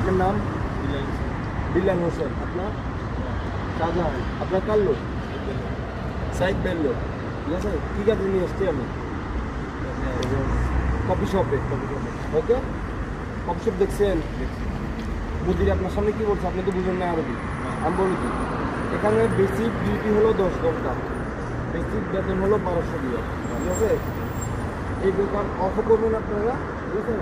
আপনার নাম? বিলাল হোসেন। আপনার? শাহজাহান। আপনার কার লোক? সাইদ বেল্লো। ঠিক আছে, ঠিক আছে, নিয়ে এসছি আমি কফি শপে। ওকে, কফি শপ দেখছেন? বুঝলি আপনার সামনে কি বলছে? আপনি তো বুঝেন না আরবি, আমি বলি কি, এখানে বেসিক ডিউটি হলো 10 ঘন্টা, বেসিক বেতন হলো 1200 দিয়ে। ঠিক আছে, এই দোকান অফ করবেন আপনারা, ঠিক আছে,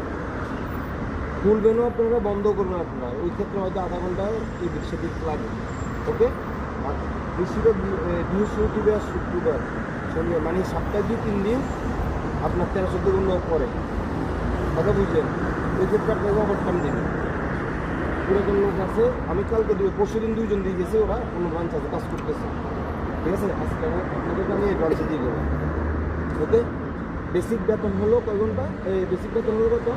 খুলবেনও আপনারা, বন্ধ করবেন আপনারা, ওই ক্ষেত্রে হয়তো আধা ঘন্টা এদিক সেদিক লাগে। ওকে, আর বেশিরভাগ বৃহস্পতিবার শুক্রবার শনিবার মানে সপ্তাহে 2-3 দিন আপনার 13-14 ঘন্টা পরে, কথা বুঝলেন? ওই ক্ষেত্রে আপনাকে ওভারটাইম দেবেন। পুরাতন লোক আছে, আমি কালকে পরশু দিন 2 জন দিয়ে গেছে, ওরা কোনো ব্রাঞ্চ আছে কাজ করতেছে। ঠিক আছে, আজকে আপনাদেরকে আমি এই ব্রাঞ্চে দিয়ে দেবো। ওকে, বেসিক বেতন হলো কয় ঘন্টা? এই বেসিক বেতন হলো কত?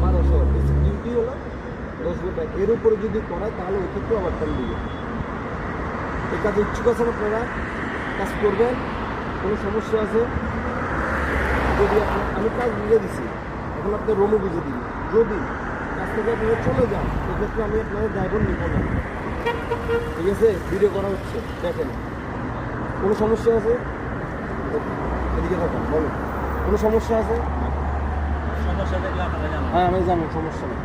1200। বেসিক ডিউটি হলো 10 ঘন্টা, এর উপরে যদি করায় তাহলে ওই ক্ষেত্রে ওভারটাইম দিবে। এই কাজে ইচ্ছুক আছেন আপনারা? কাজ করবেন? কোনো সমস্যা আছে? যদি আমি কাজ বুঝে দিছি, এখন আপনার রুমও বুঝে দিই, যদি কাজ থেকে আপনারা চলে যান সেক্ষেত্রে আমি আপনাদের ড্রাইভার নিব না। ঠিক আছে, ভিডিও করা হচ্ছে, দেখেন। কোনো সমস্যা আছে? এদিকে থাকুন, বলো। কোনো সমস্যা আছে? সমস্যা দেখলে আপনারা জানান। হ্যাঁ, আমি জানি, সমস্যা নেই।